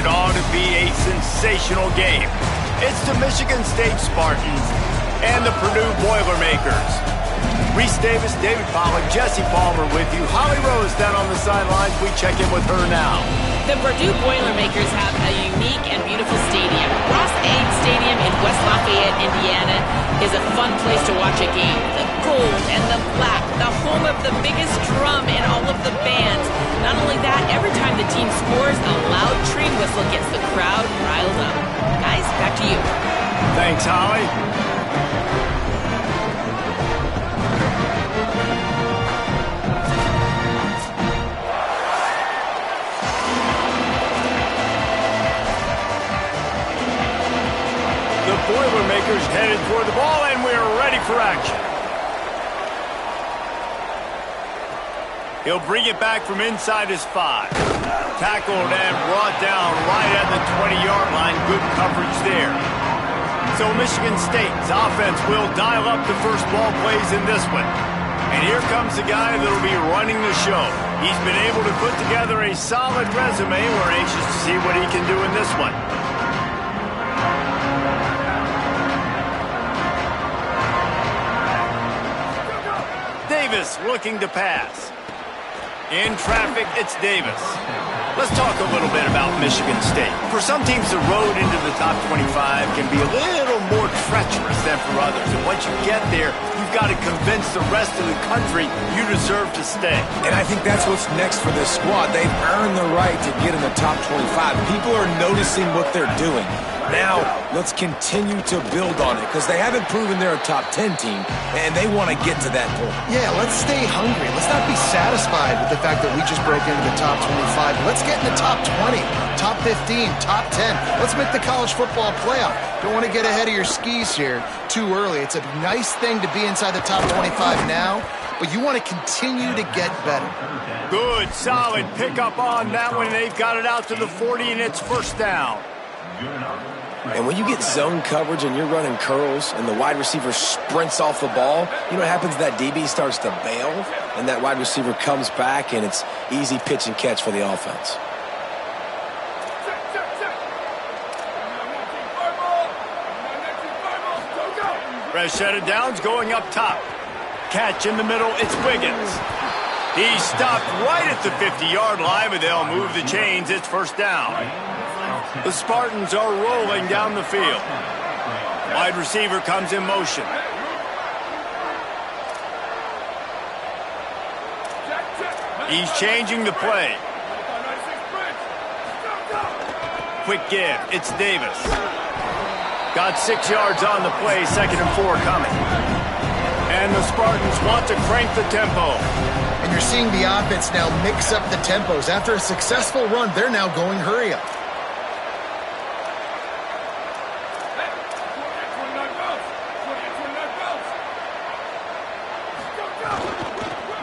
it ought to be a sensational game. It's the Michigan State Spartans and the Purdue Boilermakers. Reese Davis, David Pollack, Jesse Palmer with you. Holly Rose down on the sidelines. We check in with her now. The Purdue Boilermakers have a unique and beautiful stadium. Ross Aid Stadium in West Lafayette, Indiana is a fun place to watch a game. The gold and the black, the home of the biggest drum in all of the bands. Not only that, every time the team scores, a loud train whistle gets the crowd riled up. Guys, back to you. Thanks, Holly. The Boilermakers headed toward the ball, and we're ready for action. He'll bring it back from inside his 5. Tackled and brought down right at the 20-yard line. Good coverage there. So Michigan State's offense will dial up the first ball plays in this one. And here comes the guy that'll be running the show. He's been able to put together a solid resume. We're anxious to see what he can do in this one. Davis looking to pass. In traffic, it's Davis. Let's talk a little bit about Michigan State. For some teams, the road into the top 25 can be a little more treacherous than for others. And once you get there, you've got to convince the rest of the country you deserve to stay. And I think that's what's next for this squad. They've earned the right to get in the top 25. People are noticing what they're doing. Now, let's continue to build on it because they haven't proven they're a top 10 team, and they want to get to that point. Yeah, let's stay hungry. Let's not be satisfied with the fact that we just broke into the top 25. Let's get in the top 20, top 15, top 10. Let's make the college football playoff. Don't want to get ahead of your skis here too early. It's a nice thing to be inside the top 25 now, but you want to continue to get better. Good, solid pickup on that one. They've got it out to the 40, and it's first down. And when you get zone coverage and you're running curls and the wide receiver sprints off the ball, you know what happens? That DB starts to bail, and that wide receiver comes back, and it's easy pitch and catch for the offense. Fresh set of downs going up top. Catch in the middle, it's Wiggins. He's stopped right at the 50-yard line, but they'll move the chains. It's first down. The Spartans are rolling down the field. Wide receiver comes in motion. He's changing the play. Quick give. It's Davis. Got 6 yards on the play. 2nd and 4 coming. And the Spartans want to crank the tempo. And you're seeing the offense now mix up the tempos. After a successful run, they're now going hurry up.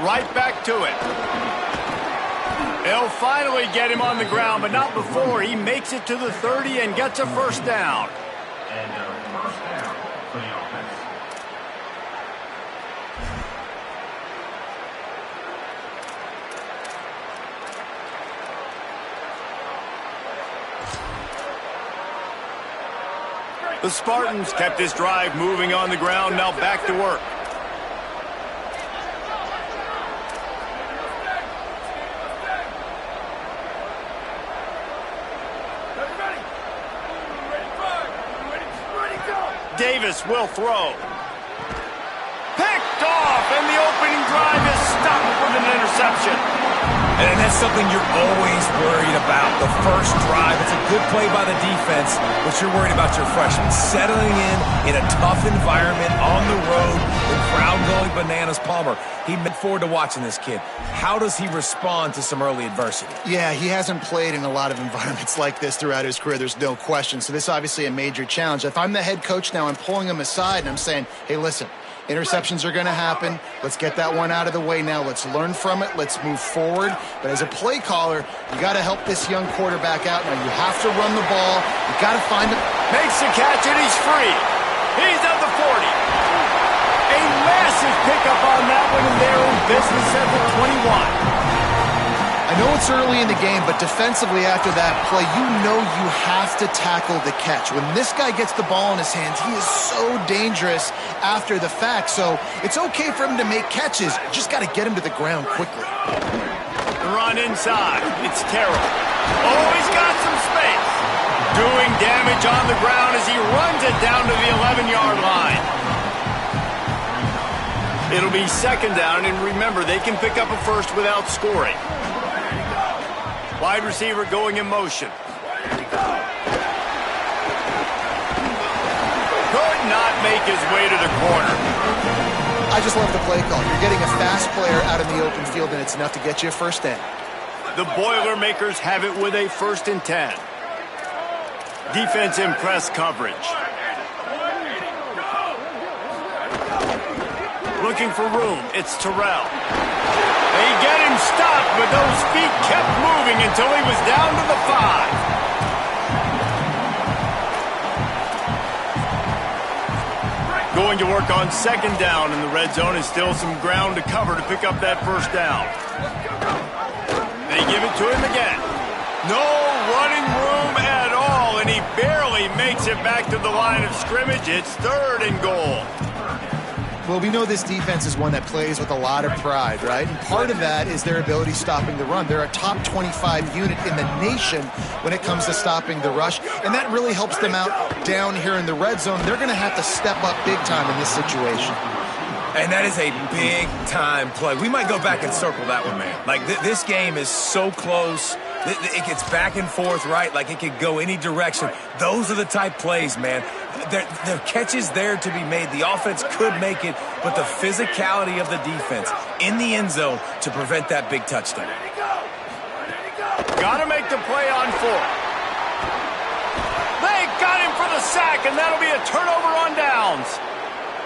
Right back to it. They'll finally get him on the ground, but not before. He makes it to the 30 and gets a first down. First down for the offense. The Spartans kept this drive moving on the ground. Now back to work. Davis will throw. Picked off, and the opening drive is stopped with an interception. And that's something you're always worried about. The first drive, it's a good play by the defense, but you're worried about your freshman settling in a tough environment on the road, the crowd going bananas. Palmer, he looked forward to watching this kid. How does he respond to some early adversity? Yeah, he hasn't played in a lot of environments like this throughout his career. There's no question. So this is obviously a major challenge. If I'm the head coach now, I'm pulling him aside and I'm saying, hey, listen, interceptions are going to happen. Let's get that one out of the way now. Let's learn from it. Let's move forward. But as a play caller, you got to help this young quarterback out. Now, you have to run the ball. You got to find him. Makes the catch, and he's free. He's at the 40. A massive pickup on that one, and they're in business at the 21. I know it's early in the game, but defensively after that play, you know you have to tackle the catch. When this guy gets the ball in his hands, he is so dangerous after the fact. So it's okay for him to make catches. You just got to get him to the ground quickly. The run inside. It's Terrell. Oh, he's got some space. Doing damage on the ground as he runs it down to the 11-yard line. It'll be second down, and remember, they can pick up a first without scoring. Wide receiver going in motion. Could not make his way to the corner. I just love the play call. You're getting a fast player out in the open field, and it's enough to get you a first down. The Boilermakers have it with a 1st and 10. Defense in press coverage. Looking for room. It's Terrell. They get him stopped, but those feet kept moving until he was down to the 5. Going to work on second down in the red zone, and still some ground to cover to pick up that first down. They give it to him again. No running room at all, and he barely makes it back to the line of scrimmage. It's 3rd and goal. Well, we know this defense is one that plays with a lot of pride, right? And part of that is their ability stopping the run. They're a top 25 unit in the nation when it comes to stopping the rush, and that really helps them out down here in the red zone. They're going to have to step up big time in this situation. And that is a big-time play. We might go back and circle that one, man. Like, this game is so close. It gets back and forth, right? Like, it could go any direction. Those are the type plays, man. The catch is there to be made. The offense could make it, but the physicality of the defense in the end zone to prevent that big touchdown. Got to make the play on 4th. They got him for the sack, and that'll be a turnover on downs.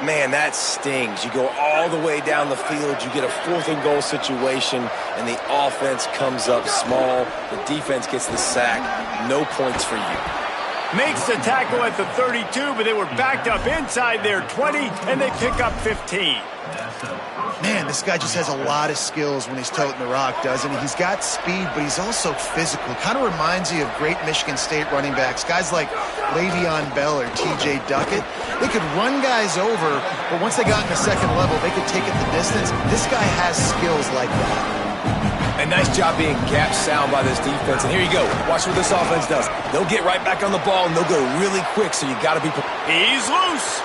Man, that stings. You go all the way down the field, you get a 4th and goal situation, and the offense comes up small. The defense gets the sack. No points for you. Makes the tackle at the 32, but they were backed up inside their 20, and they pick up 15. Man, this guy just has a lot of skills when he's toting the rock, doesn't he? He's got speed, but he's also physical. Kind of reminds you of great Michigan State running backs. Guys like Le'Veon Bell or T.J. Duckett. They could run guys over, but once they got in the second level, they could take it the distance. This guy has skills like that. A nice job being gap sound by this defense. And here you go. Watch what this offense does. They'll get right back on the ball, and they'll go really quick, so you got to be prepared. He's loose.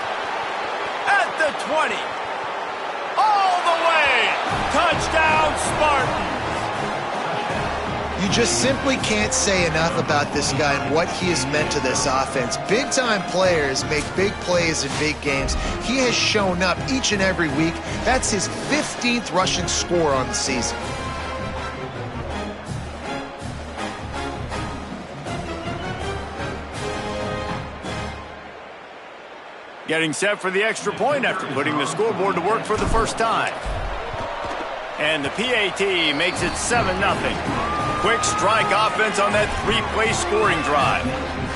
At the 20. All the way. Touchdown, Spartans. You just simply can't say enough about this guy and what he has meant to this offense. Big-time players make big plays in big games. He has shown up each and every week. That's his 15th rushing score on the season. Getting set for the extra point after putting the scoreboard to work for the first time. And the PAT makes it 7-0. Quick strike offense on that 3-play scoring drive.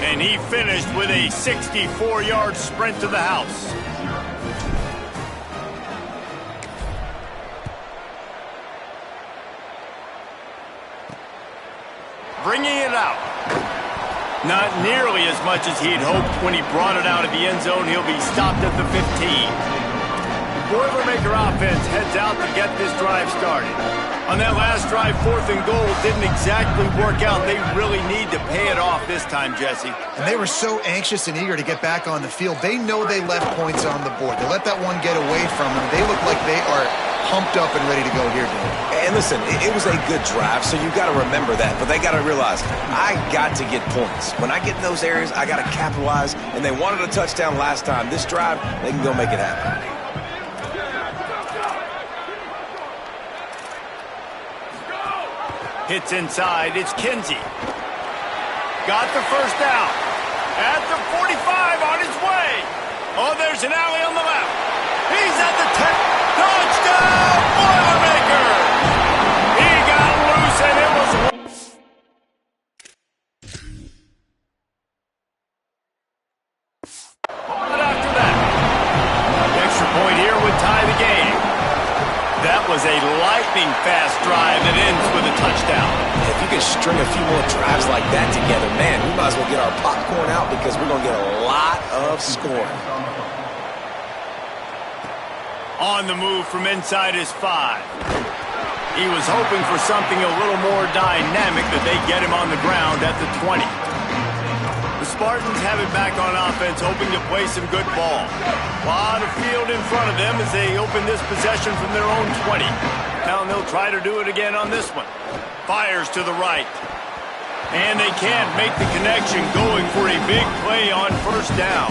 And he finished with a 64-yard sprint to the house. Bringing it out. Not nearly as much as he had hoped when he brought it out of the end zone. He'll be stopped at the 15. Boilermaker offense heads out to get this drive started. On that last drive, 4th and goal didn't exactly work out. They really need to pay it off this time, Jesse. And they were so anxious and eager to get back on the field. They know they left points on the board. They let that one get away from them. They look like they are pumped up and ready to go here, Dave. And listen, it was a good drive, so you got to remember that. But they got to realize, I got to get points. When I get in those areas, I got to capitalize. And they wanted a touchdown last time. This drive, they can go make it happen. Hits inside. It's Kinsey. Got the first down. At the 45 on his way. Oh, there's an alley on the left. He's at the 10. Touchdown, Boilermakers! He got loose and it was... But after that, the extra point here would tie the game. That was a light lightning fast drive that ends with a touchdown. If you can string a few more drives like that together, man, we might as well get our popcorn out because we're going to get a lot of scoring. On the move from inside his 5. He was hoping for something a little more dynamic, that they get him on the ground at the 20. The Spartans have it back on offense, hoping to play some good ball. A lot of field in front of them as they open this possession from their own 20. Now they'll try to do it again on this one. Fires to the right. And they can't make the connection, going for a big play on first down.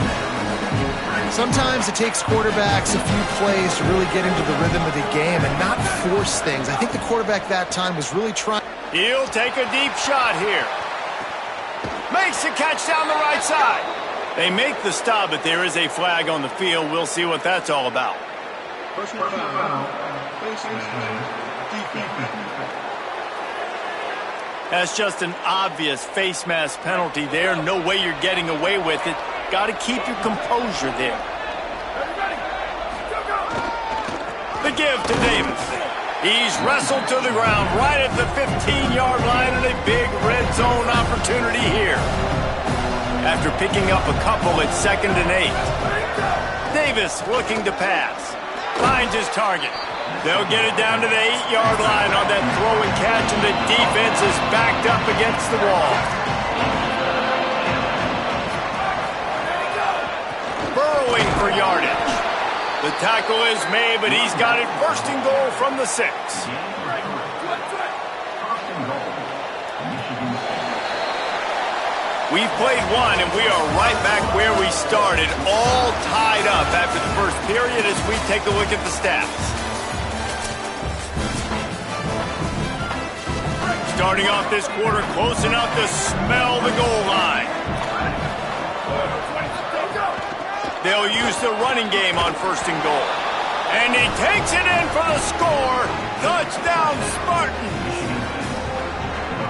Sometimes it takes quarterbacks a few plays to really get into the rhythm of the game and not force things. I think the quarterback that time was really trying. He'll take a deep shot here. Makes the catch down the right side. They make the stop, but there is a flag on the field. We'll see what that's all about. Personal foul. Face mask. Defense. That's just an obvious face mask penalty there. No way you're getting away with it. Got to keep your composure there. The give to Davis. He's wrestled to the ground right at the 15-yard line, and a big red zone opportunity here. After picking up a couple at 2nd and 8. Davis looking to pass. Finds his target. They'll get it down to the 8-yard line on that throw and catch, and the defense is backed up against the wall. Burrowing for yardage. The tackle is made, but he's got it first and goal from the 6. We've played one, and we are right back where we started, all tied up after the first period as we take a look at the stats. Starting off this quarter close enough to smell the goal line. They'll use the running game on first and goal. And he takes it in for the score. Touchdown, Spartans.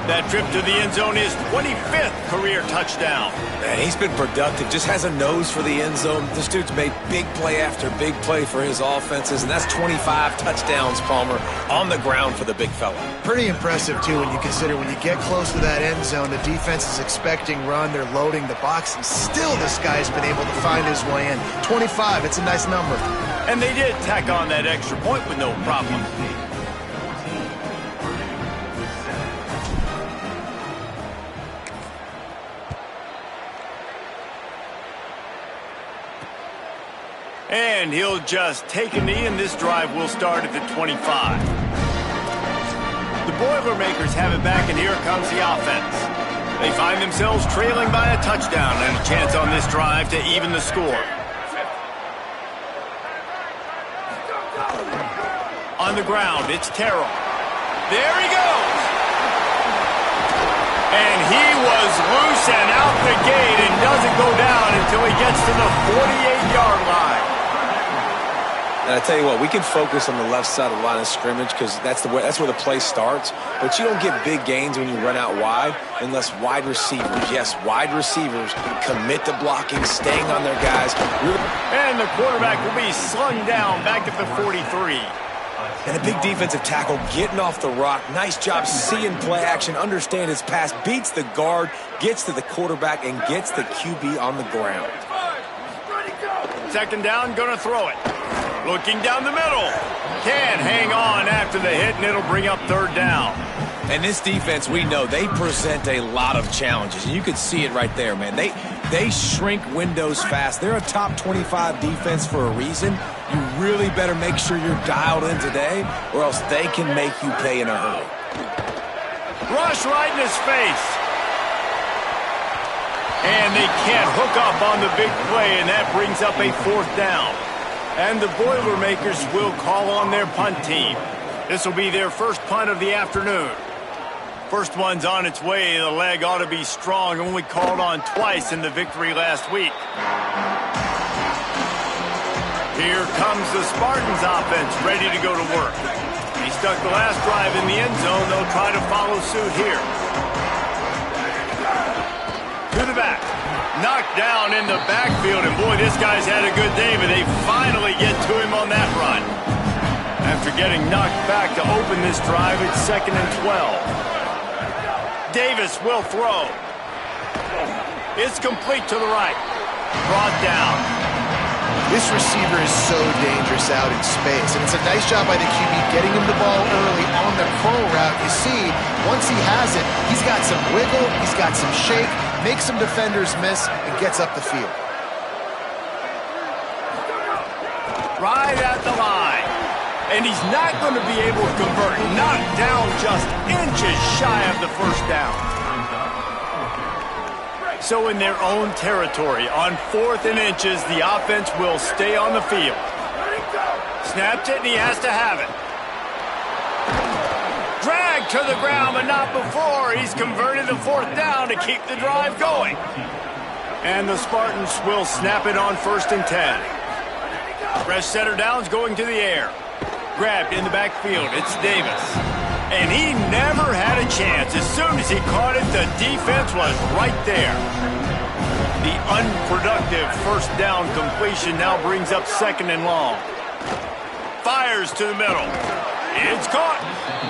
That trip to the end zone is 25th career touchdown. Man, he's been productive, just has a nose for the end zone. This dude's made big play after big play for his offenses, and that's 25 touchdowns, Palmer, on the ground for the big fella. Pretty impressive, too, when you consider when you get close to that end zone, the defense is expecting run, they're loading the box, and still this guy's been able to find his way in. 25, it's a nice number. And they did tack on that extra point with no problem. And he'll just take a knee, and this drive will start at the 25. The Boilermakers have it back, and here comes the offense. They find themselves trailing by a touchdown and a chance on this drive to even the score. On the ground, it's Terrell. There he goes. And he was loose and out the gate and doesn't go down until he gets to the 48-yard line. And I tell you what, we can focus on the left side of the line of scrimmage because that's where the play starts. But you don't get big gains when you run out wide unless wide receivers, yes, wide receivers, commit to blocking, staying on their guys. And the quarterback will be slung down back at the 43. And a big defensive tackle getting off the rock. Nice job seeing play action, understand his pass, beats the guard, gets to the quarterback, and gets the QB on the ground. 2nd down, gonna throw it. Looking down the middle. Can hang on after the hit, and it'll bring up 3rd down. And this defense, we know, they present a lot of challenges. And you can see it right there, man. They shrink windows fast. They're a top 25 defense for a reason. You really better make sure you're dialed in today, or else they can make you pay in a hurry. Rush right in his face. And they can't hook up on the big play, and that brings up a 4th down. And the Boilermakers will call on their punt team. This will be their first punt of the afternoon. First one's on its way. The leg ought to be strong, only called on twice in the victory last week. Here comes the Spartans offense, ready to go to work. He stuck the last drive in the end zone. They'll try to follow suit here. To the back. Knocked down in the backfield, and boy, this guy's had a good day, but they finally get to him on that run. After getting knocked back to open this drive, it's 2nd and 12. Davis will throw. It's complete to the right. Brought down. This receiver is so dangerous out in space, and it's a nice job by the QB getting him the ball early on the curl route. You see, once he has it, he's got some wiggle, he's got some shake, makes some defenders miss, and gets up the field. Right at the line. And he's not going to be able to convert. Knocked down just inches shy of the first down. So in their own territory, on 4th and inches, the offense will stay on the field. Snaps it, and he has to have it. Dragged to the ground, but not before. He's converted the 4th down to keep the drive going. And the Spartans will snap it on 1st and 10. Fresh center downs going to the air. Grabbed in the backfield. It's Davis. And he never had a chance. As soon as he caught it, the defense was right there. The unproductive 1st down completion now brings up 2nd and long. Fires to the middle. It's caught.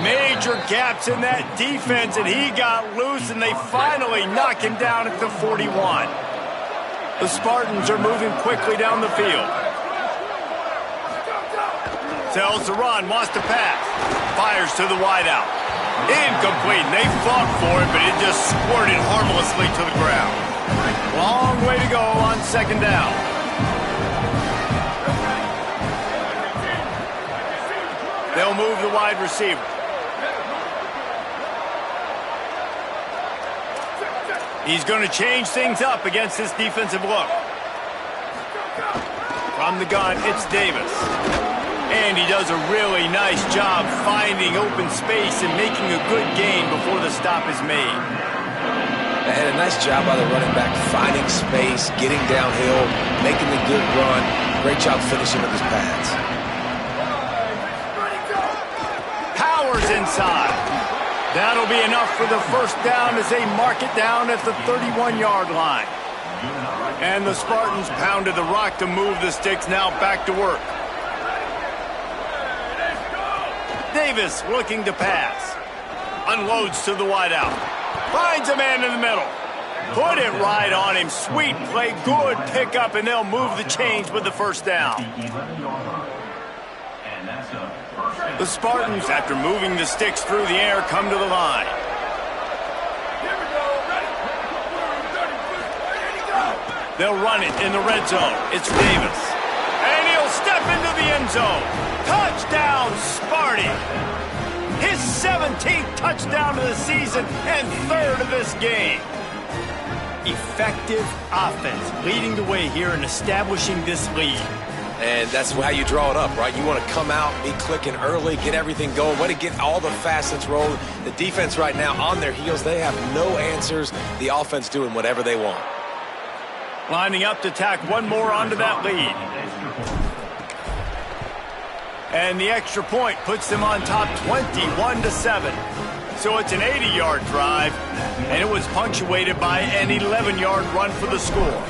Major gaps in that defense, and he got loose, and they finally knock him down at the 41. The Spartans are moving quickly down the field. Tells the run, wants to pass. Fires to the wideout. Incomplete. They fought for it, but it just squirted harmlessly to the ground. Long way to go on 2nd down. They'll move the wide receiver. He's going to change things up against this defensive look. From the gun, it's Davis. And he does a really nice job finding open space and making a good gain before the stop is made. And a nice job by the running back, finding space, getting downhill, making the good run. Great job finishing with his pads. Powers inside. That'll be enough for the 1st down as they mark it down at the 31-yard line. And the Spartans pounded the rock to move the sticks, now back to work. Davis looking to pass. Unloads to the wideout. Finds a man in the middle. Put it right on him. Sweet play, good pickup, and they'll move the chains with the 1st down. The Spartans, after moving the sticks through the air, come to the line. They'll run it in the red zone. It's Davis. And he'll step into the end zone. Touchdown, Sparty. His 17th touchdown of the season and 3rd of this game. Effective offense leading the way here and establishing this lead. And that's how you draw it up, right? You want to come out, be clicking early, get everything going, want to get all the facets rolling. The defense right now on their heels, they have no answers. The offense doing whatever they want. Lining up to tack one more onto that lead. And the extra point puts them on top 21-7. So it's an 80-yard drive, and it was punctuated by an 11-yard run for the score.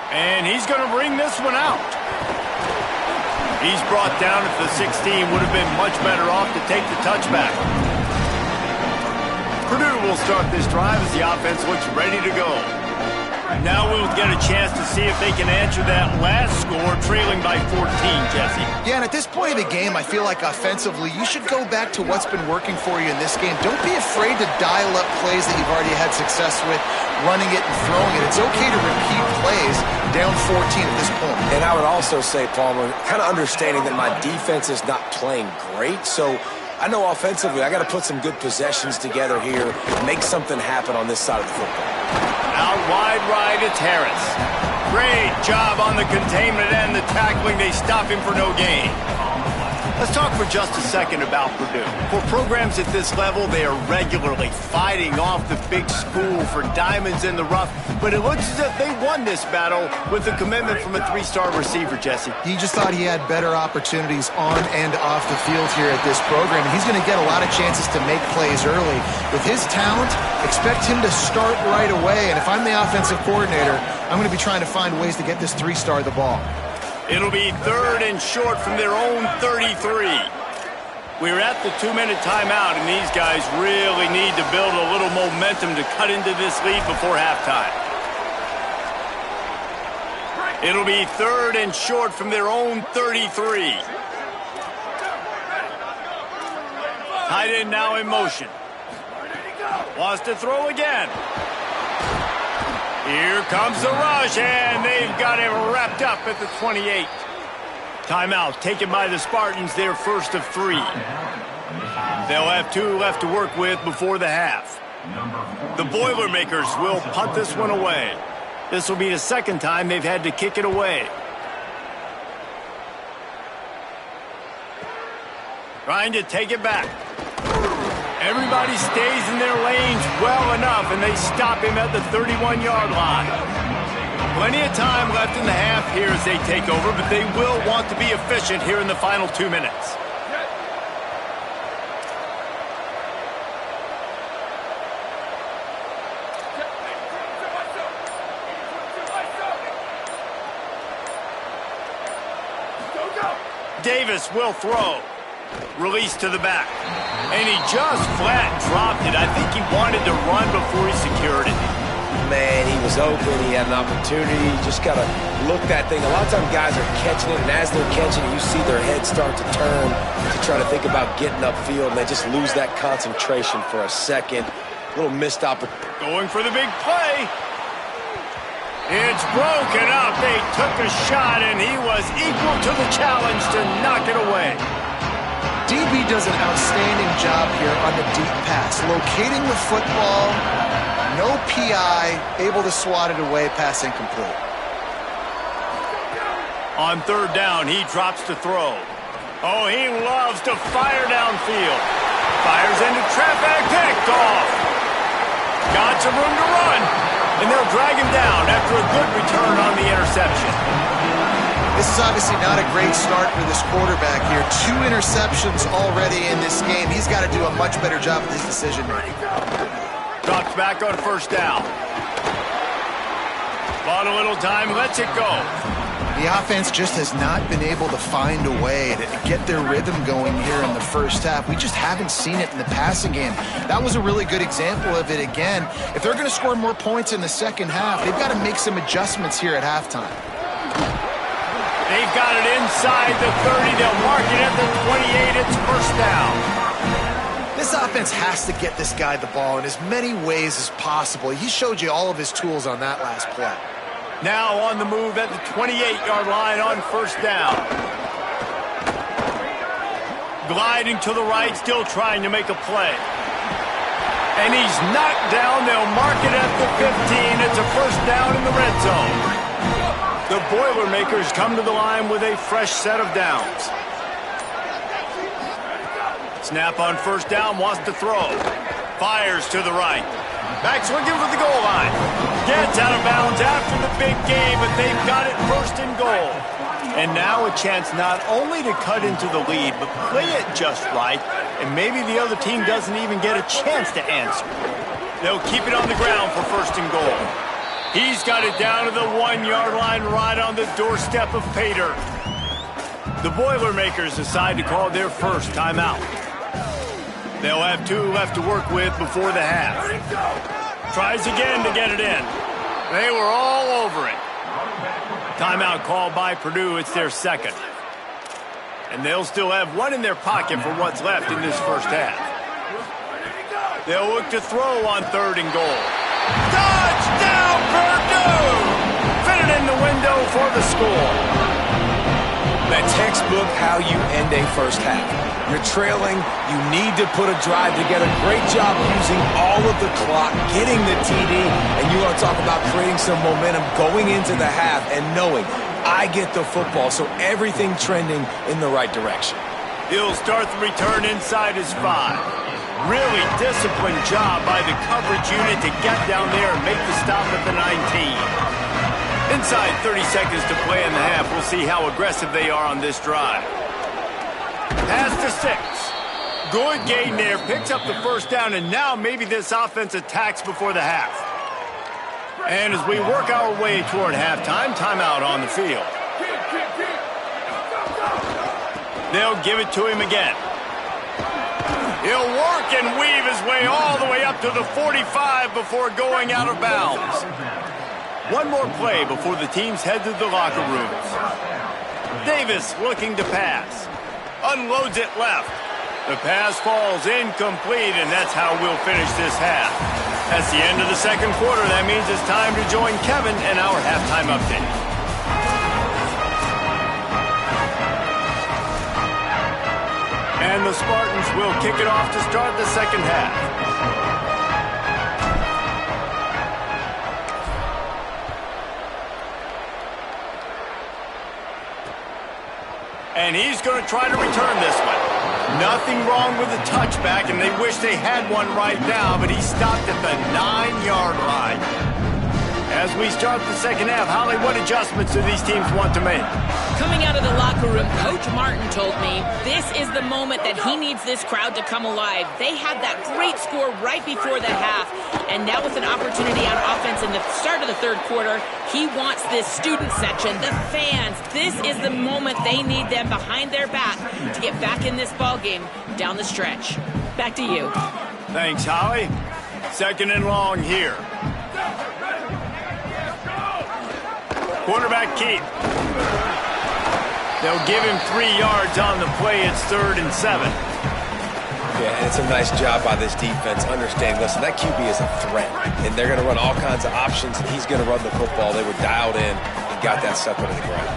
And he's going to bring this one out. He's brought down at the 16. Would have been much better off to take the touchback. Purdue will start this drive as the offense looks ready to go. Now we'll get a chance to see if they can answer that last score, trailing by 14, Jesse. Yeah, and at this point of the game, I feel like offensively, you should go back to what's been working for you in this game. Don't be afraid to dial up plays that you've already had success with, running it and throwing it. It's okay to repeat plays down 14 at this point. And I would also say, Palmer, kind of understanding that my defense is not playing great, so I know offensively I got to put some good possessions together here, make something happen on this side of the football. Out wide right, it's Harris. Great job on the containment and the tackling. They stop him for no gain. Let's talk for just a second about Purdue. For programs at this level, they are regularly fighting off the big school for diamonds in the rough, but it looks as if they won this battle with a commitment from a 3-star receiver, Jesse. He just thought he had better opportunities on and off the field here at this program. He's going to get a lot of chances to make plays early. With his talent, expect him to start right away, and if I'm the offensive coordinator, I'm going to be trying to find ways to get this 3-star the ball. It'll be 3rd and short from their own 33. We're at the 2-minute timeout, and these guys really need to build a little momentum to cut into this lead before halftime. It'll be 3rd and short from their own 33. Tight end now in motion. Wants to throw again. Here comes the rush, and they've got him wrapped up at the 28. Timeout taken by the Spartans, their first of 3. They'll have 2 left to work with before the half. The Boilermakers will punt this one away. This will be the second time they've had to kick it away. Trying to take it back. Everybody stays in their lanes well enough, and they stop him at the 31-yard line. Plenty of time left in the half here as they take over, but they will want to be efficient here in the final 2 minutes. Davis will throw. Release to the back. And he just flat dropped it. I think he wanted to run before he secured it. Man, he was open. He had an opportunity. You just got to look that thing. A lot of times guys are catching it, and as they're catching it, you see their head start to turn to try to think about getting upfield, and they just lose that concentration for a second. A little missed opportunity. Going for the big play. It's broken up. They took a shot, and he was equal to the challenge to knock it away. DB does an outstanding job here on the deep pass, locating the football, no PI, able to swat it away, pass incomplete. On 3rd down, he drops to throw. Oh, he loves to fire downfield. Fires into traffic, picked off. Got some room to run, and they'll drag him down after a good return on the interception. This is obviously not a great start for this quarterback here. 2 interceptions already in this game. He's got to do a much better job with his decision-making. Drops back on 1st down. Bought a little time, lets it go. The offense just has not been able to find a way to get their rhythm going here in the first half. We just haven't seen it in the passing game. That was a really good example of it again. If they're going to score more points in the second half, they've got to make some adjustments here at halftime. They've got it inside the 30. They'll mark it at the 28. It's 1st down. This offense has to get this guy the ball in as many ways as possible. He showed you all of his tools on that last play. Now on the move at the 28-yard line on 1st down. Gliding to the right, still trying to make a play. And he's knocked down. They'll mark it at the 15. It's a 1st down in the red zone. The Boilermakers come to the line with a fresh set of downs. Snap on 1st down, wants to throw. Fires to the right. Back swinging for the goal line. Gets out of bounds after the big game, but they've got it 1st and goal. And now a chance not only to cut into the lead, but play it just right, and maybe the other team doesn't even get a chance to answer. They'll keep it on the ground for 1st and goal. He's got it down to the 1-yard line right on the doorstep of Pater. The Boilermakers decide to call their first timeout. They'll have 2 left to work with before the half. Tries again to get it in. They were all over it. Timeout called by Purdue. It's their second. And they'll still have 1 in their pocket for what's left in this first half. They'll look to throw on 3rd and goal. Touchdown, Purdue! Fit it in the window for the score. That textbook how you end a first half. You're trailing, you need to put a drive together. Great job using all of the clock, getting the TD, and you want to talk about creating some momentum going into the half and knowing I get the football, so everything trending in the right direction. He'll start the return inside his 5. Really disciplined job by the coverage unit to get down there and make the stop at the 19. Inside 30 seconds to play in the half. We'll see how aggressive they are on this drive. Pass to 6. Good gain there. Picks up the first down, and now maybe this offense attacks before the half. And as we work our way toward halftime, timeout on the field. They'll give it to him again. He'll work and weave his way all the way up to the 45 before going out of bounds. One more play before the teams head to the locker rooms. Davis looking to pass. Unloads it left. The pass falls incomplete, and that's how we'll finish this half. That's the end of the second quarter. That means it's time to join Kevin and our halftime update. And the Spartans will kick it off to start the second half. And he's going to try to return this one. Nothing wrong with the touchback, and they wish they had one right now, but he stopped at the 9-yard line. As we start the second half, Holly, what adjustments do these teams want to make? Coming out of the locker room, Coach Martin told me this is the moment that he needs this crowd to come alive. They had that great score right before the half, and now with an opportunity on offense in the start of the third quarter, he wants this student section, the fans. This is the moment they need them behind their back to get back in this ball game down the stretch. Back to you. Thanks, Holly. Second and long here. Quarterback keep. They'll give him 3 yards on the play. It's 3rd and 7. Yeah, and it's a nice job by this defense. Understand, listen, that QB is a threat, and they're going to run all kinds of options, and he's going to run the football. They were dialed in and got that sucker to the ground.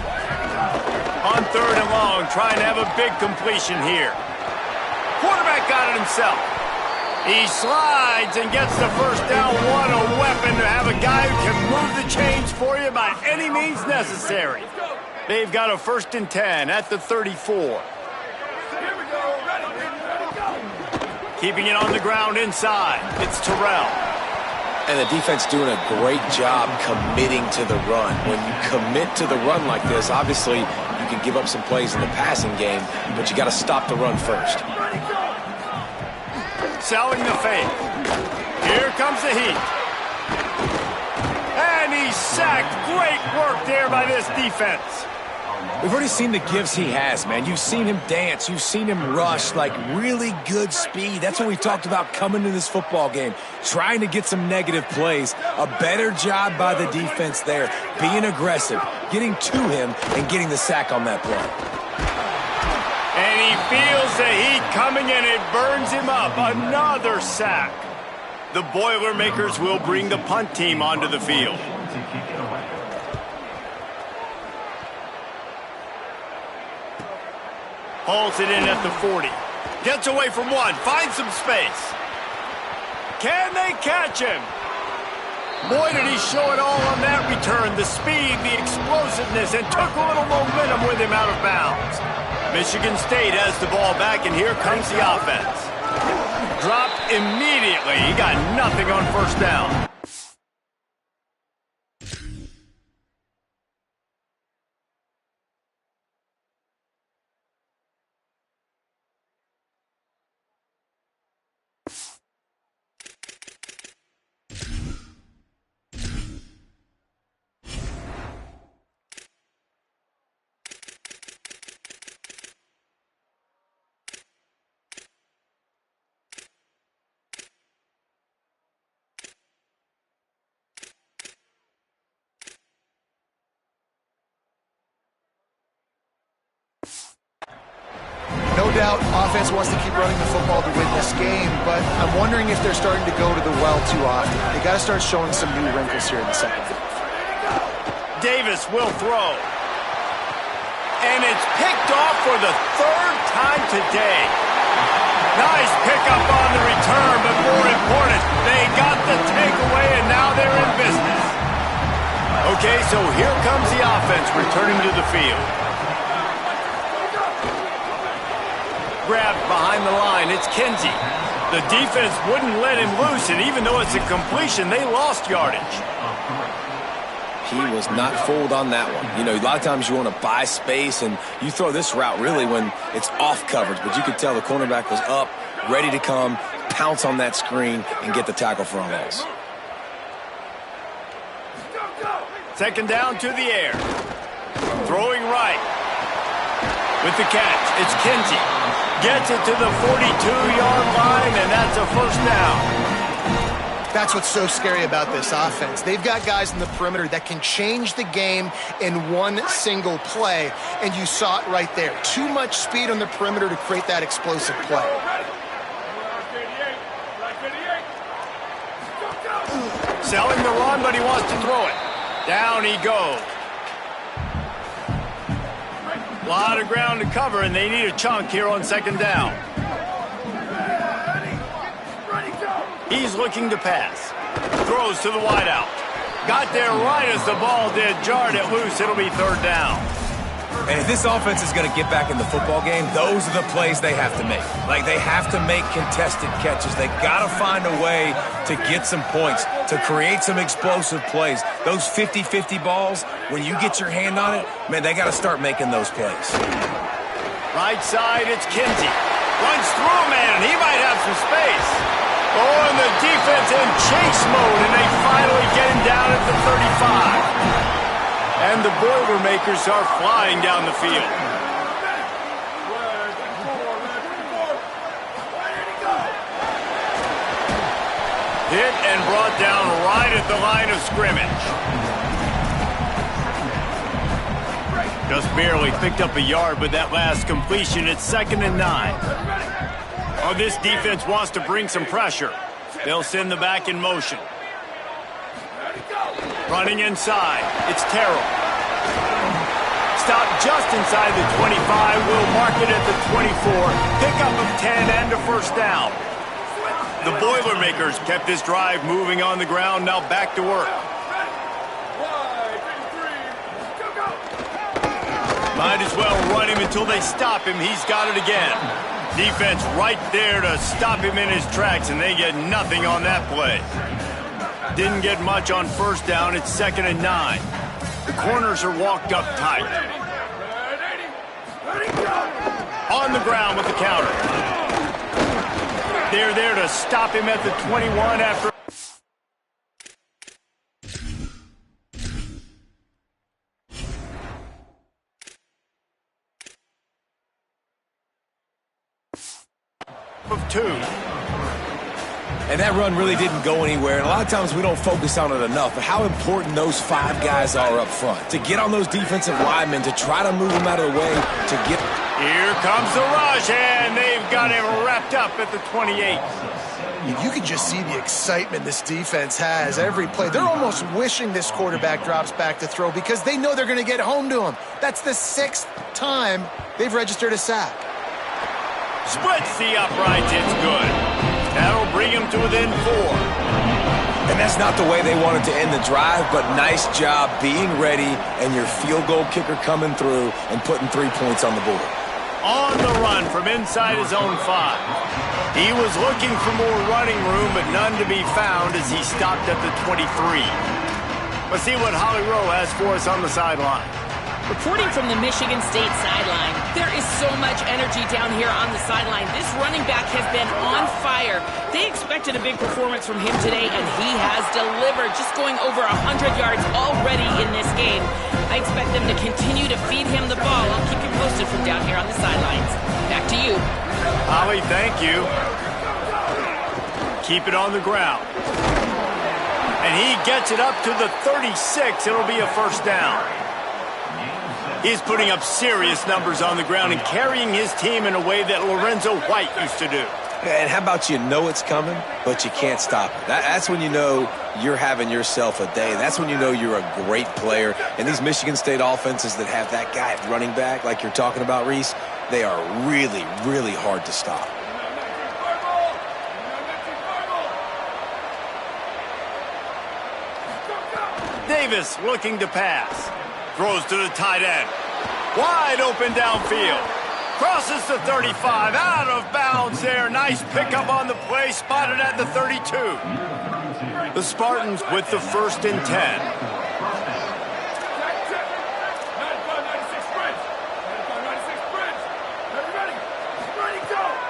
On 3rd and long, trying to have a big completion here. Quarterback got it himself. He slides and gets the first down. What a weapon to have a guy who can move the chains for you by any means necessary. They've got a 1st and 10 at the 34. Keeping it on the ground inside. It's Terrell. And the defense doing a great job committing to the run. When you commit to the run like this, obviously you can give up some plays in the passing game, but you got to stop the run first. Selling the fake. Here comes the heat. And he's sacked. Great work there by this defense. We've already seen the gifts he has, man. You've seen him dance. You've seen him rush, like really good speed. That's what we talked about coming to this football game, trying to get some negative plays. A better job by the defense there, being aggressive, getting to him, and getting the sack on that play. And he feels the heat coming, and it burns him up. Another sack. The Boilermakers will bring the punt team onto the field. Hauls it in at the 40. Gets away from one. Finds some space. Can they catch him? Boy, did he show it all on that return. The speed, the explosiveness, and took a little momentum with him out of bounds. Michigan State has the ball back, and here comes the offense. Dropped immediately. He got nothing on first down. No doubt, offense wants to keep running the football to win this game, but I'm wondering if they're starting to go to the well too often. They got to start showing some new wrinkles here in the second. Davis will throw. And it's picked off for the 3rd time today. Nice pickup on the return, but more important, they got the takeaway, and now they're in business. Okay, so here comes the offense returning to the field. behind the line. It's Kinsey. The defense wouldn't let him loose, and even though it's a completion, they lost yardage. He was not fooled on that one. You know, a lot of times you want to buy space, and you throw this route really when it's off coverage. But you could tell the cornerback was up, ready to come, pounce on that screen, and get the tackle for a loss. Second down to the air. Throwing right. With the catch, it's Kinsey. Gets it to the 42-yard line, and that's a first down. That's what's so scary about this offense. They've got guys in the perimeter that can change the game in one single play, and you saw it right there. Too much speed on the perimeter to create that explosive play. Selling the run, but he wants to throw it. Down he goes. A lot of ground to cover, and they need a chunk here on second down. He's looking to pass. Throws to the wideout. Got there right as the ball did. Jarred it loose. It'll be third down. And if this offense is going to get back in the football game, those are the plays they have to make. Like, they have to make contested catches. They got to find a way to get some points, to create some explosive plays. Those 50-50 balls, when you get your hand on it, man, they got to start making those plays. Right side, it's Kinsey. Runs through a man. He might have some space. Oh, and the defense in chase mode, and they finally get him down at the 35. And the Boilermakers are flying down the field. Hit and brought down right at the line of scrimmage. Just barely picked up a yard with that last completion. It's 2nd and 9. Oh, this defense wants to bring some pressure. They'll send the back in motion. Running inside, it's Terrell. Stop just inside the 25. We'll mark it at the 24. Pickup of 10 and a first down. The Boilermakers kept this drive moving on the ground. Now back to work. Might as well run him until they stop him. He's got it again. Defense right there to stop him in his tracks, and they get nothing on that play. Didn't get much on first down. It's 2nd and 9. The corners are walked up tight. On the ground with the counter. They're there to stop him at the 21 after. Of 2. And that run really didn't go anywhere. And a lot of times we don't focus on it enough, but how important those 5 guys are up front. To get on those defensive linemen, to try to move them out of the way, to get... Here comes the rush, and they've got him wrapped up at the 28. You can just see the excitement this defense has every play. They're almost wishing this quarterback drops back to throw because they know they're going to get home to him. That's the 6th time they've registered a sack. Splits the uprights. It's good. That'll bring him to within 4. And that's not the way they wanted to end the drive, but nice job being ready and your field goal kicker coming through and putting 3 points on the board. On the run from inside his own 5. He was looking for more running room, but none to be found as he stopped at the 23. Let's see what Holly Rowe has for us on the sideline. Reporting from the Michigan State sideline, there is so much energy down here on the sideline. This running back has been on fire. They expected a big performance from him today, and he has delivered, just going over 100 yards already in this game. I expect them to continue to feed him the ball. I'll keep you posted from down here on the sidelines. Back to you. Holly, thank you. Keep it on the ground. And he gets it up to the 36. It'll be a first down. He's putting up serious numbers on the ground and carrying his team in a way that Lorenzo White used to do. And how about you know it's coming, but you can't stop it? That's when you know you're having yourself a day. That's when you know you're a great player. And these Michigan State offenses that have that guy at running back, like you're talking about, Reese, they are really, really hard to stop. Davis looking to pass. Throws to the tight end. Wide open downfield. Crosses the 35, out of bounds there. Nice pickup on the play, spotted at the 32. The Spartans with the 1st and 10.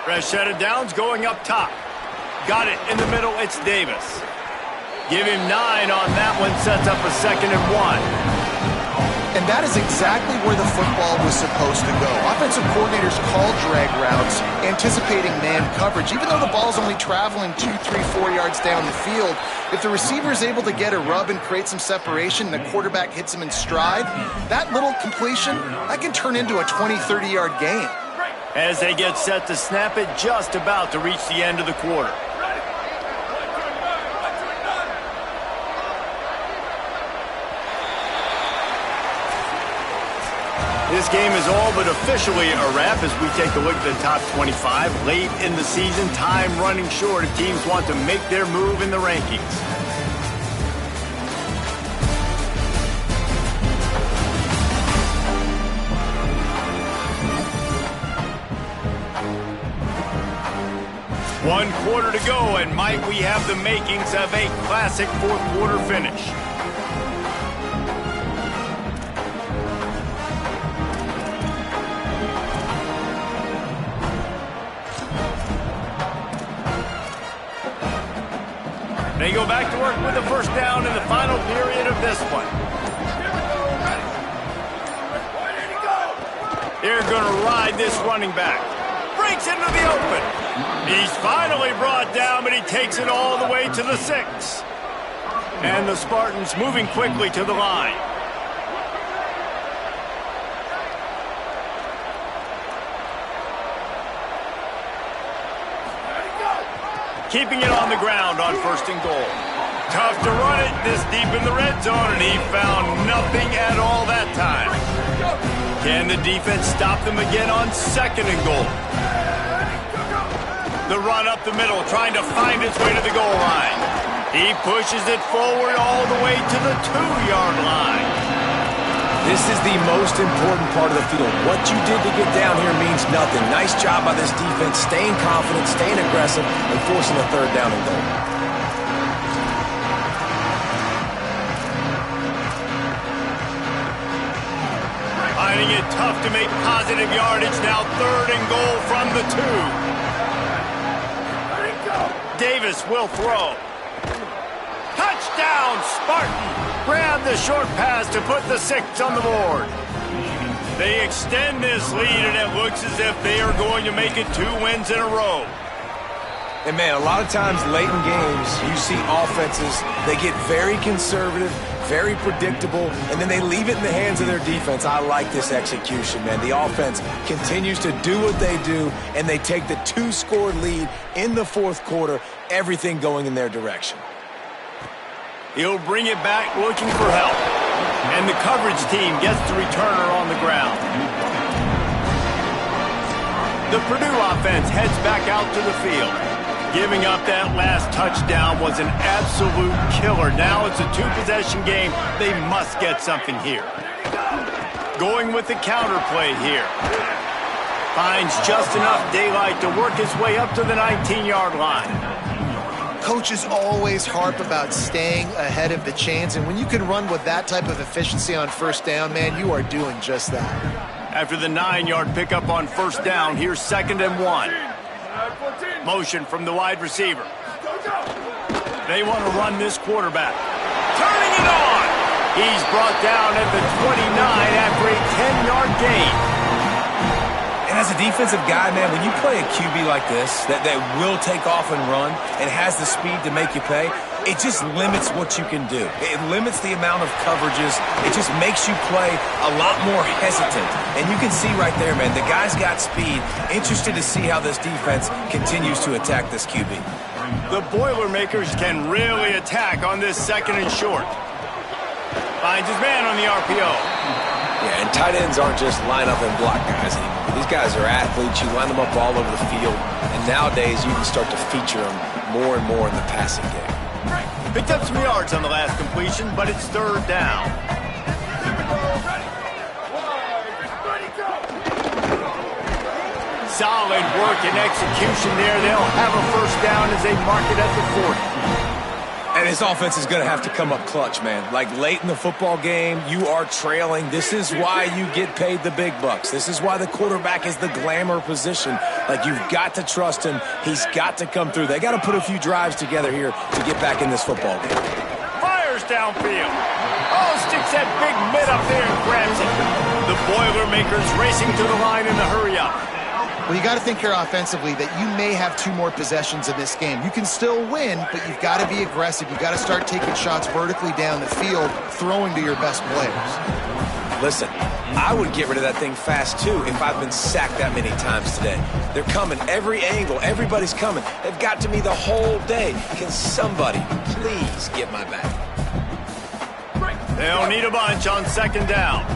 Fresh set of downs going up top. Got it in the middle, it's Davis. Give him 9 on that one, sets up a 2nd and 1. And that is exactly where the football was supposed to go. Offensive coordinators call drag routes, anticipating man coverage. Even though the ball's only traveling 2, 3, 4 yards down the field, if the receiver is able to get a rub and create some separation and the quarterback hits him in stride, that little completion, that can turn into a 20, 30-yard gain. As they get set to snap it, just about to reach the end of the quarter. This game is all but officially a wrap as we take a look at the top 25. Late in the season, time running short if teams want to make their move in the rankings. One quarter to go, and might we have the makings of a classic fourth quarter finish. They go back to work with the 1st down in the final period of this one. They're going to ride this running back. Breaks into the open. He's finally brought down, but he takes it all the way to the 6. And the Spartans moving quickly to the line. Keeping it on the ground on 1st and goal. Tough to run it this deep in the red zone, and he found nothing at all that time. Can the defense stop them again on 2nd and goal? The run up the middle, trying to find its way to the goal line. He pushes it forward all the way to the 2-yard line. This is the most important part of the field. What you did to get down here means nothing. Nice job by this defense, staying confident, staying aggressive, and forcing a 3rd down and goal. Finding it tough to make positive yardage. Now 3rd and goal from the 2. Davis will throw. Touchdown, Spartan! Grab the short pass to put the 6 on the board. They extend this lead, and it looks as if they are going to make it 2 wins in a row. And, man, a lot of times late in games, you see offenses, they get very conservative, very predictable, and then they leave it in the hands of their defense. I like this execution, man. The offense continues to do what they do, and they take the 2-score lead in the 4th quarter, everything going in their direction. He'll bring it back looking for help. And the coverage team gets the returner on the ground. The Purdue offense heads back out to the field. Giving up that last touchdown was an absolute killer. Now it's a 2-possession game. They must get something here. Going with the counter play here. Finds just enough daylight to work his way up to the 19-yard line. Coaches always harp about staying ahead of the chains, and when you can run with that type of efficiency on 1st down, man, you are doing just that. After the 9-yard pickup on 1st down, here's 2nd and 1. Motion from the wide receiver. They want to run this quarterback. Turning it on! He's brought down at the 29 after a 10-yard gain. And as a defensive guy, man, when you play a QB like this that will take off and run and has the speed to make you pay, it just limits what you can do. It limits the amount of coverages. It just makes you play a lot more hesitant. And you can see right there, man, the guy's got speed. Interested to see how this defense continues to attack this QB. The Boilermakers can really attack on this 2nd and short. Finds his man on the RPO. Yeah, and tight ends aren't just line up and block guys anymore. These guys are athletes. You line them up all over the field. And nowadays, you can start to feature them more and more in the passing game. Picked up some yards on the last completion, but it's 3rd down. Solid work and execution there. They'll have a first down as they mark it at the 40. And his offense is going to have to come up clutch, man. Like late in the football game, you are trailing. This is why you get paid the big bucks. This is why the quarterback is the glamour position. Like, you've got to trust him. He's got to come through. They got to put a few drives together here to get back in this football game. Fires downfield. Oh, sticks that big mid up there and grabs it. The Boilermakers racing to the line in the hurry-up. Well, you got to think here offensively that you may have 2 more possessions in this game. You can still win, but you've got to be aggressive. You've got to start taking shots vertically down the field, throwing to your best players. Listen, I would get rid of that thing fast, too, if I've been sacked that many times today. They're coming every angle. Everybody's coming. They've got to me the whole day. Can somebody please get my back? They'll need a bunch on second down.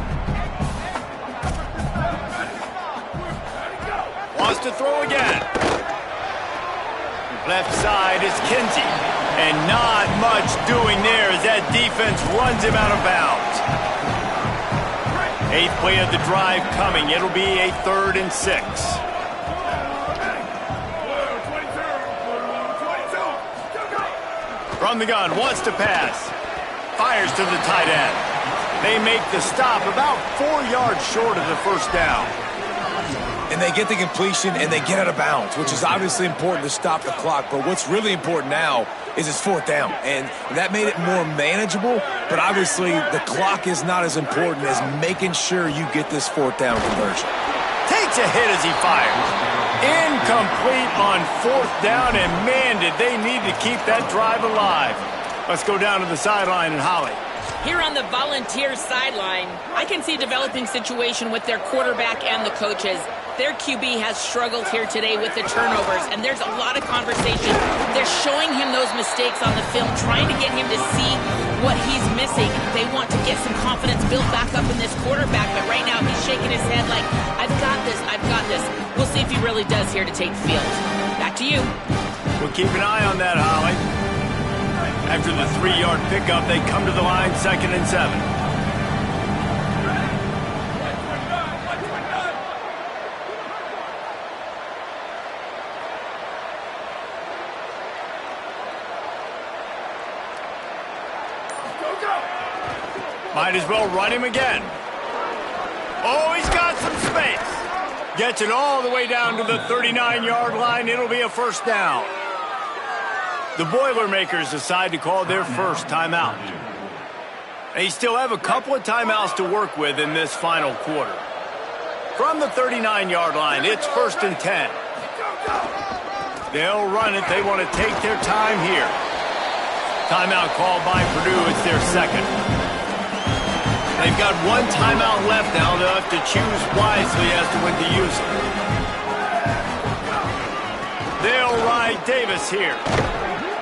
Wants to throw again. Left side is Kinsey. And not much doing there as that defense runs him out of bounds. 8th play of the drive coming. It'll be a 3rd and 6. From the gun, wants to pass. Fires to the tight end. They make the stop about 4 yards short of the first down. And they get the completion, and they get out of bounds, which is obviously important to stop the clock. But what's really important now is it's 4th down. And that made it more manageable, but obviously the clock is not as important as making sure you get this 4th down conversion. Takes a hit as he fires. Incomplete on 4th down, and man, did they need to keep that drive alive. Let's go down to the sideline and Holly. Here on the Volunteers sideline, I can see a developing situation with their quarterback and the coaches. Their QB has struggled here today with the turnovers, and there's a lot of conversation. They're showing him those mistakes on the film, trying to get him to see what he's missing. They want to get some confidence built back up in this quarterback, but right now he's shaking his head like, I've got this, I've got this. We'll see if he really does here to take the field. Back to you. We'll keep an eye on that, Holly. After the 3-yard pickup, they come to the line, 2nd and 7. Might as well run him again. Oh, he's got some space. Gets it all the way down to the 39-yard line. It'll be a first down. The Boilermakers decide to call their first timeout. They still have a couple of timeouts to work with in this final quarter. From the 39-yard line, it's 1st and 10. They'll run it. They want to take their time here. Timeout called by Purdue. It's their 2nd. They've got 1 timeout left now. They'll have to choose wisely as to when to use it. They'll ride Davis here.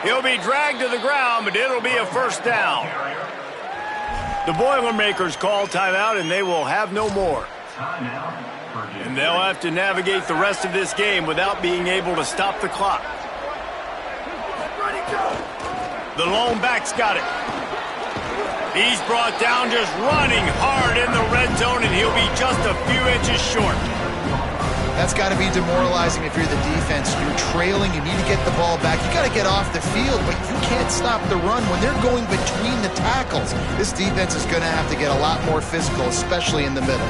He'll be dragged to the ground, but it'll be a first down. The Boilermakers call timeout, and they will have no more. And they'll have to navigate the rest of this game without being able to stop the clock. The lone back's got it. He's brought down just running hard in the red zone, and he'll be just a few inches short. That's got to be demoralizing if you're the defense. You're trailing, you need to get the ball back. You got to get off the field, but you can't stop the run when they're going between the tackles. This defense is going to have to get a lot more physical, especially in the middle.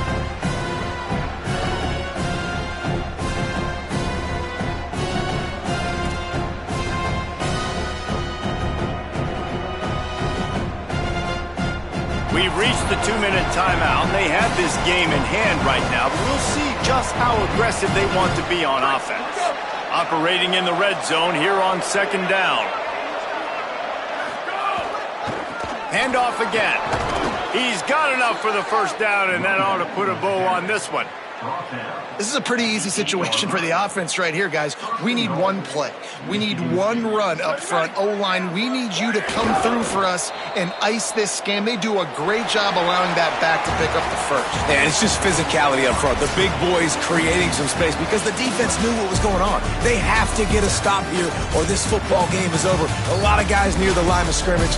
We've reached the 2-minute timeout, and they have this game in hand right now, but we'll see just how aggressive they want to be on offense. Operating in the red zone here on 2nd down. Handoff again. He's got enough for the first down, and that ought to put a bow on this one. This is a pretty easy situation for the offense right here, guys. We need 1 play. We need 1 run up front. O-line, we need you to come through for us and ice this game. They do a great job allowing that back to pick up the first. And it's just physicality up front. The big boys creating some space because the defense knew what was going on. They have to get a stop here or this football game is over. A lot of guys near the line of scrimmage.